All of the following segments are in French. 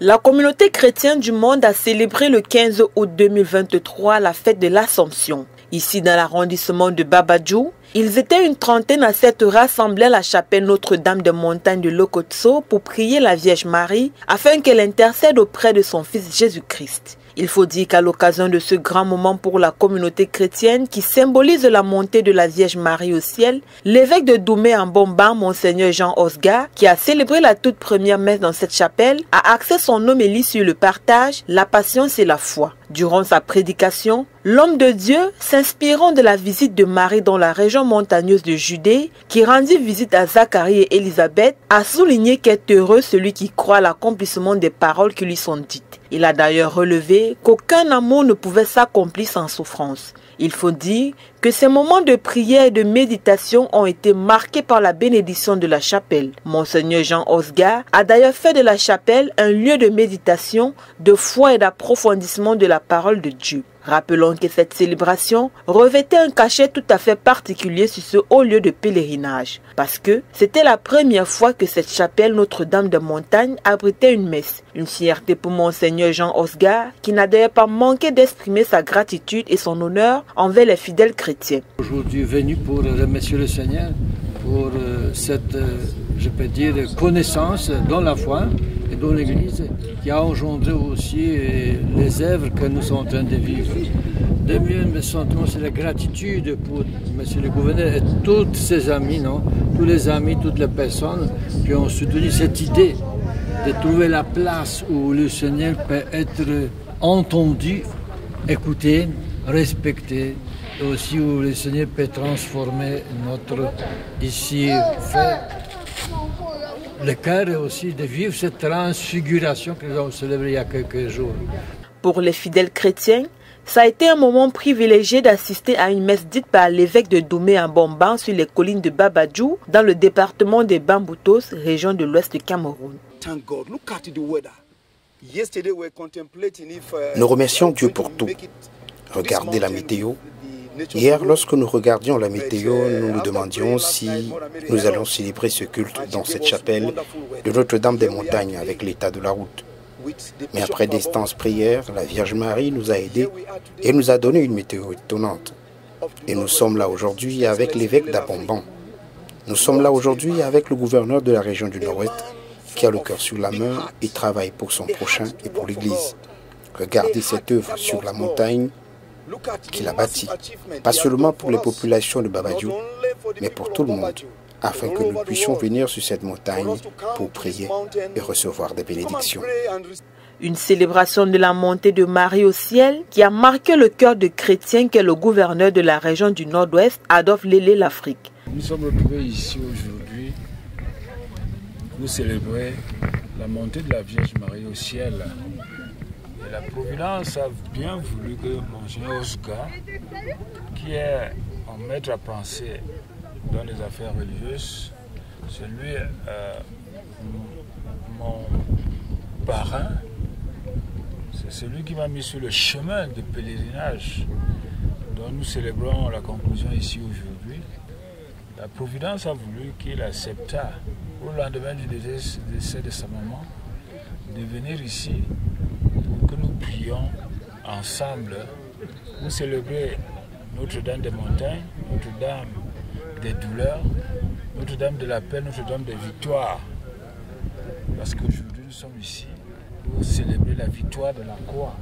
La communauté chrétienne du monde a célébré le 15 août 2023 la fête de l'Assomption. Ici dans l'arrondissement de Babadjou, ils étaient une trentaine à s'être rassemblés à la chapelle Notre-Dame de Montagne de Lokotso pour prier la Vierge Marie afin qu'elle intercède auprès de son Fils Jésus-Christ. Il faut dire qu'à l'occasion de ce grand moment pour la communauté chrétienne qui symbolise la montée de la Vierge Marie au ciel, l'évêque de Doumé-en-Bomban, Monseigneur Jean Osgar, qui a célébré la toute première messe dans cette chapelle, a axé son homélie sur le partage, la patience et la foi. Durant sa prédication, l'homme de Dieu, s'inspirant de la visite de Marie dans la région montagneuse de Judée, qui rendit visite à Zacharie et Élisabeth, a souligné qu'est heureux celui qui croit à l'accomplissement des paroles qui lui sont dites. Il a d'ailleurs relevé qu'aucun amour ne pouvait s'accomplir sans souffrance. Il faut dire que ces moments de prière et de méditation ont été marqués par la bénédiction de la chapelle. Monseigneur Jean Osgar a d'ailleurs fait de la chapelle un lieu de méditation, de foi et d'approfondissement de la parole de Dieu. Rappelons que cette célébration revêtait un cachet tout à fait particulier sur ce haut lieu de pèlerinage, parce que c'était la première fois que cette chapelle Notre-Dame de Montagne abritait une messe. Une fierté pour Monseigneur Jean Osgar, qui n'a d'ailleurs pas manqué d'exprimer sa gratitude et son honneur envers les fidèles chrétiens. Aujourd'hui venu pour remercier le Seigneur pour cette, je peux dire, connaissance dans la foi et dans l'Église qui a engendré aussi les œuvres que nous sommes en train de vivre. De mieux, mes sentiments, c'est la gratitude pour Monsieur le gouverneur et tous ses amis, non? Tous les amis, toutes les personnes qui ont soutenu cette idée de trouver la place où le Seigneur peut être entendu, écouté, respecté, et aussi où le Seigneur peut transformer notre ici fait le cœur et aussi de vivre cette transfiguration que nous avons célébrée il y a quelques jours. Pour les fidèles chrétiens, ça a été un moment privilégié d'assister à une messe dite par l'évêque de Doumé-en-Bomban sur les collines de Babadjou, dans le département des Bamboutos, région de l'ouest du Cameroun. Nous remercions Dieu pour tout. Regardez la météo. Hier, lorsque nous regardions la météo, nous nous demandions si nous allons célébrer ce culte dans cette chapelle de Notre-Dame des Montagnes avec l'état de la route. Mais après d'instances prières, la Vierge Marie nous a aidés et nous a donné une météo étonnante. Et nous sommes là aujourd'hui avec l'évêque d'Abomban. Nous sommes là aujourd'hui avec le gouverneur de la région du Nord-Ouest qui a le cœur sur la main et travaille pour son prochain et pour l'Église. Regardez cette œuvre sur la montagne qu'il a bâtie, pas seulement pour les populations de Babadjou, mais pour tout le monde, afin que nous puissions venir sur cette montagne pour prier et recevoir des bénédictions. Une célébration de la montée de Marie au ciel qui a marqué le cœur de chrétiens qu'est le gouverneur de la région du Nord-Ouest, Adolphe Lélé l'Afrique. Nous sommes retrouvés ici aujourd'hui pour célébrer la montée de la Vierge Marie au ciel. Et la Providence a bien voulu que Monseigneur Osgar, qui est un maître à penser dans les affaires religieuses, c'est lui mon parrain, c'est celui qui m'a mis sur le chemin de pèlerinage dont nous célébrons la conclusion ici aujourd'hui. La Providence a voulu qu'il accepta, au lendemain du décès de sa maman, de venir ici pour que nous prions ensemble pour célébrer Notre-Dame des Montagnes, Notre-Dame des douleurs, Notre-Dame de la paix, Notre-Dame des victoires. Parce qu'aujourd'hui nous sommes ici pour célébrer la victoire de la croix.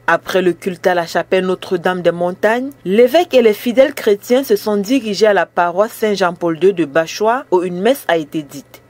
Après le culte à la chapelle Notre-Dame des Montagnes, l'évêque et les fidèles chrétiens se sont dirigés à la paroisse Saint-Jean-Paul II de Bachoua où une messe a été dite.